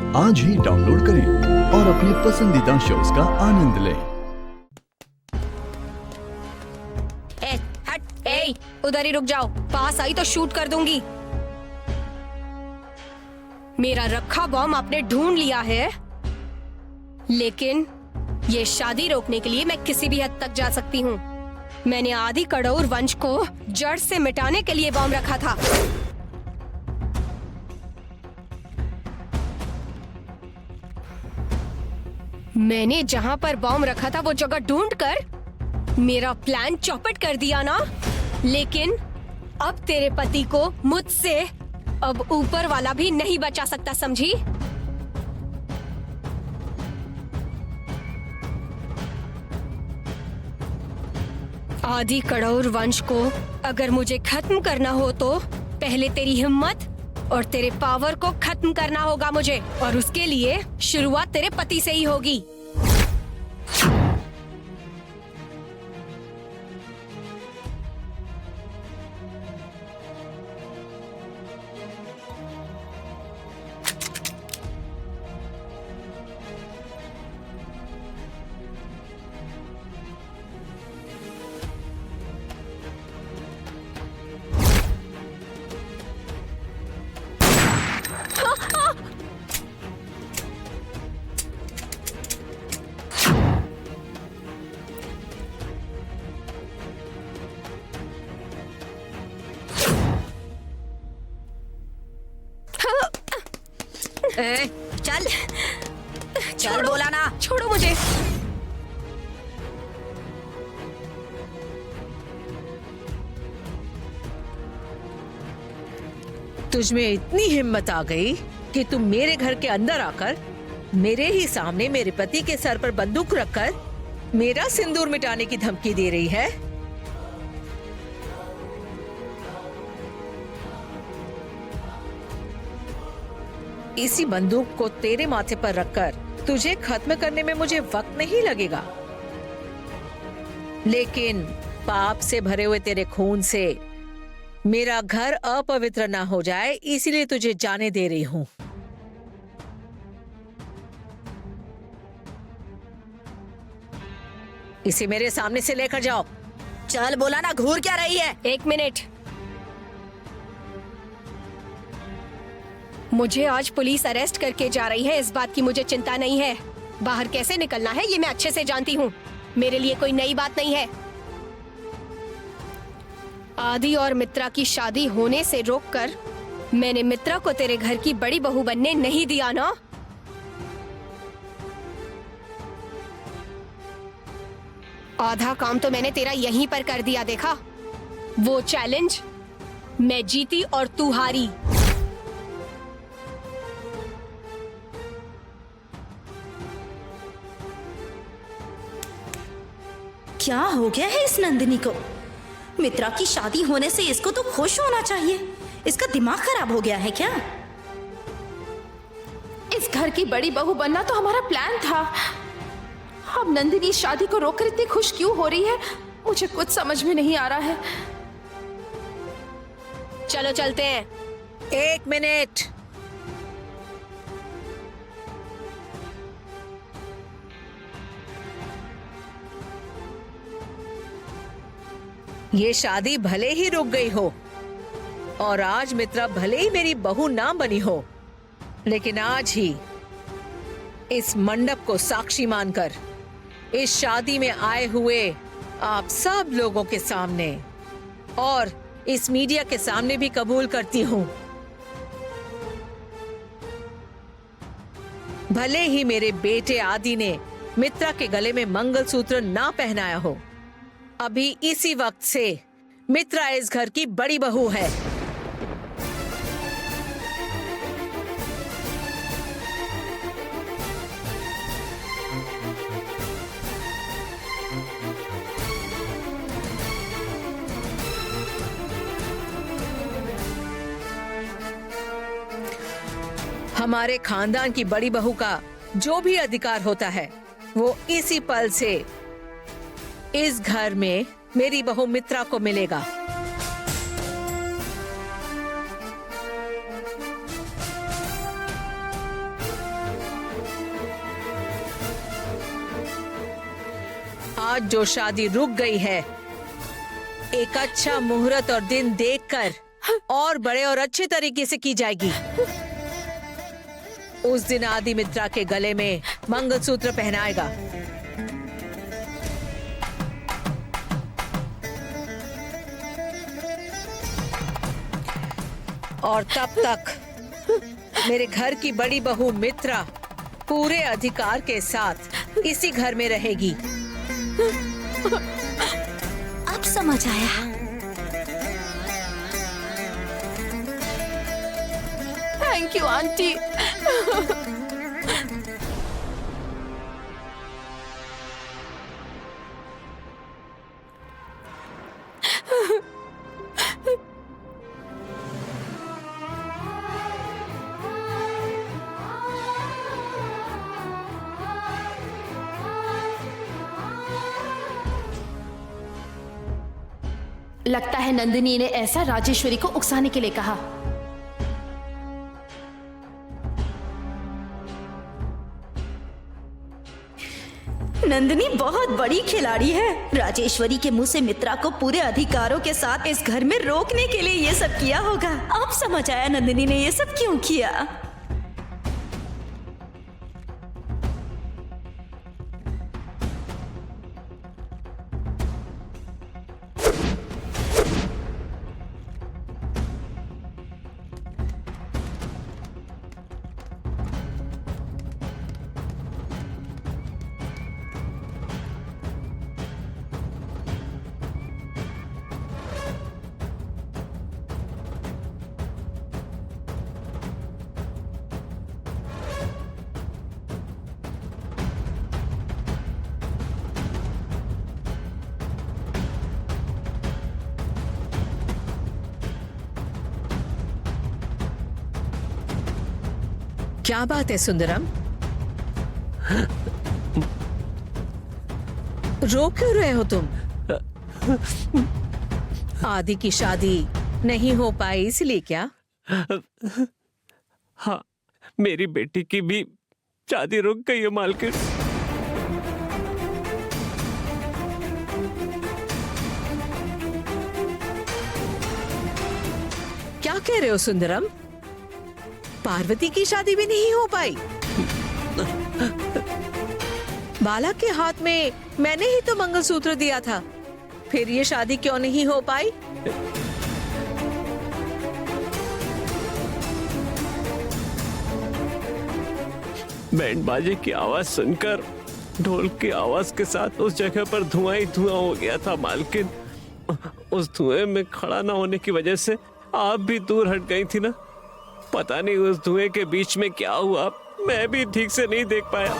आज ही डाउनलोड करें और अपने पसंदीदा शोज का आनंद लें। उधर ही रुक जाओ, पास आई तो शूट कर दूंगी। मेरा रखा बॉम्ब आपने ढूंढ लिया है, लेकिन ये शादी रोकने के लिए मैं किसी भी हद तक जा सकती हूँ। मैंने आदि कड़ौर वंश को जड़ से मिटाने के लिए बॉम्ब रखा था। मैंने जहाँ पर बॉम्ब रखा था वो जगह ढूंढकर मेरा प्लान चौपट कर दिया ना। लेकिन अब तेरे पति को मुझसे अब ऊपर वाला भी नहीं बचा सकता, समझी? आदि कड़ौर वंश को अगर मुझे खत्म करना हो तो पहले तेरी हिम्मत और तेरे पावर को खत्म करना होगा मुझे, और उसके लिए शुरुआत तेरे पति से ही होगी। चल चल, बोला ना। छोड़ो मुझे। तुझमें इतनी हिम्मत आ गई कि तुम मेरे घर के अंदर आकर मेरे ही सामने मेरे पति के सर पर बंदूक रखकर मेरा सिंदूर मिटाने की धमकी दे रही है। इसी बंदूक को तेरे माथे पर रखकर तुझे खत्म करने में मुझे वक्त नहीं लगेगा, लेकिन पाप से भरे हुए तेरे खून से मेरा घर अपवित्र ना हो जाए, इसीलिए तुझे जाने दे रही हूँ। इसे मेरे सामने से लेकर जाओ। चल, बोला ना, घूर क्या रही है? 1 मिनट। मुझे आज पुलिस अरेस्ट करके जा रही है, इस बात की मुझे चिंता नहीं है। बाहर कैसे निकलना है ये मैं अच्छे से जानती हूँ, मेरे लिए कोई नई बात नहीं है। आदि और मित्रा की शादी होने से रोककर मैंने मित्रा को तेरे घर की बड़ी बहू बनने नहीं दिया ना। आधा काम तो मैंने तेरा यहीं पर कर दिया, देखा? वो चैलेंज मैं जीती और तू हारी। क्या हो गया है इस नंदिनी को? मित्रा की शादी होने से इसको तो खुश होना चाहिए। इसका दिमाग खराब हो गया है क्या? इस घर की बड़ी बहू बनना तो हमारा प्लान था। अब नंदिनी शादी को रोककर इतनी खुश क्यों हो रही है, मुझे कुछ समझ में नहीं आ रहा है। चलो चलते हैं। 1 मिनट। ये शादी भले ही रुक गई हो और आज मित्रा भले ही मेरी बहू ना बनी हो, लेकिन आज ही इस मंडप को साक्षी मानकर इस शादी में आए हुए आप सब लोगों के सामने और इस मीडिया के सामने भी कबूल करती हूँ, भले ही मेरे बेटे आदि ने मित्रा के गले में मंगलसूत्र ना पहनाया हो, अभी इसी वक्त से मित्रा इस घर की बड़ी बहू है। हमारे खानदान की बड़ी बहू का जो भी अधिकार होता है वो इसी पल से इस घर में मेरी बहू मित्रा को मिलेगा। आज जो शादी रुक गई है, एक अच्छा मुहूर्त और दिन देखकर और बड़े और अच्छे तरीके से की जाएगी। उस दिन आदि मित्रा के गले में मंगलसूत्र पहनाएगा। और तब तक मेरे घर की बड़ी बहू मित्रा पूरे अधिकार के साथ इसी घर में रहेगी। अब समझ आया। Thank you aunty. लगता है नंदिनी ने ऐसा राजेश्वरी को उकसाने के लिए कहा। नंदिनी बहुत बड़ी खिलाड़ी है। राजेश्वरी के मुंह से मित्रा को पूरे अधिकारों के साथ इस घर में रोकने के लिए ये सब किया होगा। अब समझ आया नंदिनी ने ये सब क्यों किया। क्या बात है सुंदरम? रो क्यों रहे हो तुम? आदि की शादी नहीं हो पाई इसलिए क्या? हाँ, मेरी बेटी की भी शादी रुक गई है मालकिन। क्या कह रहे हो सुंदरम? पार्वती की शादी भी नहीं हो पाई? बाला के हाथ में मैंने ही तो मंगलसूत्र दिया था, फिर ये शादी क्यों नहीं हो पाई? बैंड बाजे की आवाज सुनकर ढोल की आवाज के साथ उस जगह पर धुआं ही धुआं हो गया था मालकिन। उस धुएं में खड़ा ना होने की वजह से आप भी दूर हट गई थी ना। पता नहीं उस धुएं के बीच में क्या हुआ, मैं भी ठीक से नहीं देख पाया।